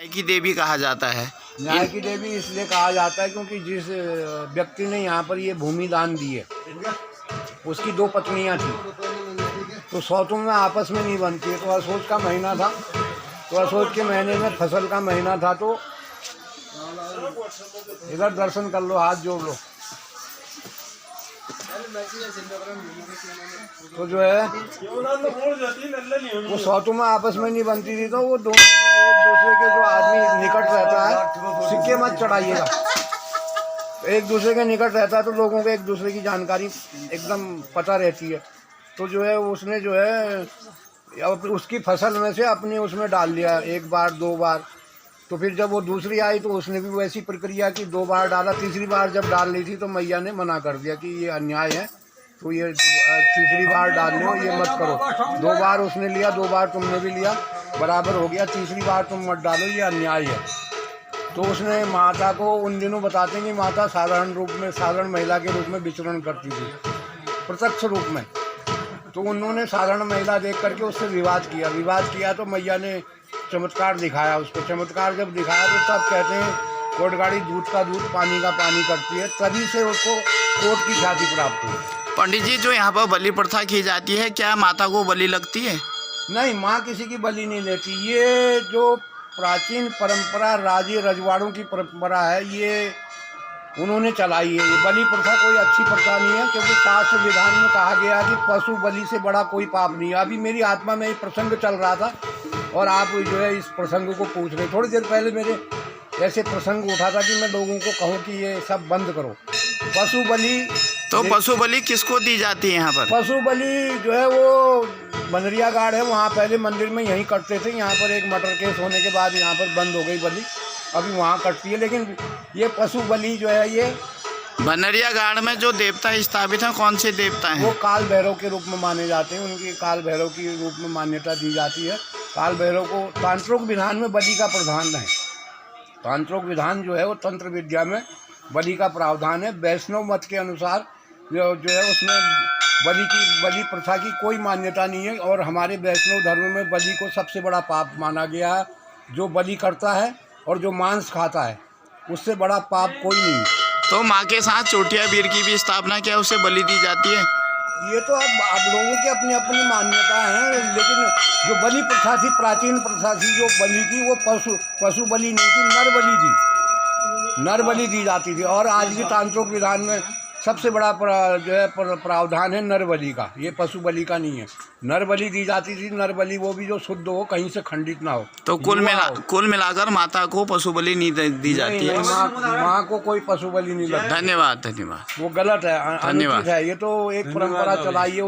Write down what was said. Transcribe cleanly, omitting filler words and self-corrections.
न्याय की देवी कहा जाता है। न्याय की देवी इसलिए कहा जाता है क्योंकि जिस व्यक्ति ने यहाँ पर ये भूमि दान दी है उसकी 2 पत्नियाँ थी, तो सौतों में आपस में नहीं बनती है। तो असोज का महीना था, तो असोज के महीने में फसल का महीना था, तो इधर दर्शन कर लो, हाथ जोड़ लो। तो जो है वो सौतों में आपस में नहीं बनती थी, तो वो दोनों एक दूसरे के जो आदमी निकट रहता है, सिक्के मत चढ़ाइएगा, एक दूसरे के निकट रहता है तो लोगों को एक दूसरे की जानकारी एकदम पता रहती है। तो जो है उसने जो है उसकी फसल में से अपनी उसमें डाल लिया, 1 बार 2 बार। तो फिर जब वो दूसरी आई तो उसने भी वैसी प्रक्रिया की, 2 बार डाला। तीसरी बार जब डाल ली थी तो मैया ने मना कर दिया कि ये अन्याय है, तो ये तीसरी बार डाल लो, ये मत करो। 2 बार उसने लिया, 2 बार तुमने भी लिया, बराबर हो गया, तीसरी बार तुम मत डालो, ये अन्याय है। तो उसने माता को उन दिनों बताते हैं कि माता साधारण रूप में, साधारण महिला के रूप में विचरण करती थी, प्रत्यक्ष रूप में। तो उन्होंने साधारण महिला देख करके उससे विवाद किया तो मैया ने चमत्कार दिखाया उसको। चमत्कार जब दिखाया तो तब कहते हैं कोटगाड़ी दूध का दूध पानी का पानी करती है, तभी से उसको कोट की ख्याति प्राप्त हुई। पंडित जी, जो यहाँ पर बलि प्रथा की जाती है, क्या माता को बलि लगती है? नहीं, माँ किसी की बलि नहीं लेती। ये जो प्राचीन परंपरा राजे रजवाड़ों की परंपरा है, ये उन्होंने चलाई है। ये बलि प्रथा कोई अच्छी प्रथा नहीं है, क्योंकि शास्त्र विधान में कहा गया कि पशु बलि से बड़ा कोई पाप नहीं है। अभी मेरी आत्मा में ये प्रसंग चल रहा था और आप जो है इस प्रसंग को पूछ रहे। थोड़ी देर पहले मेरे ऐसे प्रसंग उठा था कि मैं लोगों को कहूँ कि ये सब बंद करो। पशु बलि, तो पशु बलि किसको दी जाती है यहाँ पर? पशु बलि जो है वो बनरिया गाड़ है, वहाँ पहले मंदिर में यहीं कटते थे। यहाँ पर एक मर्डर केस होने के बाद यहाँ पर बंद हो गई बलि, अभी वहाँ कटती है। लेकिन ये पशु बलि जो है ये बनरिया गाड़ में जो देवता स्थापित हैं, कौन से देवता हैं? वो काल भैरव के रूप में माने जाते हैं। उनकी काल भैरव की रूप में मान्यता दी जाती है। काल भैरव को तांत्रिक विधान में बलि का प्रावधान है। तांत्रिक विधान जो है वो तंत्र विद्या में बलि का प्रावधान है। वैष्णव मत के अनुसार जो है उसमें बलि प्रथा की कोई मान्यता नहीं है। और हमारे वैष्णव धर्म में बलि को सबसे बड़ा पाप माना गया है। जो बलि करता है और जो मांस खाता है, उससे बड़ा पाप कोई नहीं। तो माँ के साथ चोटिया वीर की भी स्थापना क्या उसे बलि दी जाती है? ये तो अब आप लोगों की अपनी अपनी मान्यता है, लेकिन जो बलि प्रथा थी, प्राचीन प्रथा थी जो बलि की, वो पशु बलि नहीं थी, नर बलि थी। नर बलि दी जाती थी। और आज भी तांत्रिक विधान में सबसे बड़ा जो है प्रावधान है नर बलि का, ये पशु बलि का नहीं है। नर बलि दी जाती थी। नर बलि वो भी जो शुद्ध हो, कहीं से खंडित ना हो। तो कुल मिलाकर माता को पशु बलि नहीं दी जाती है? माँ को कोई पशु बलि नहीं लगता। धन्यवाद। वो गलत है, अनुचित है। ये तो एक परंपरा चलाई है।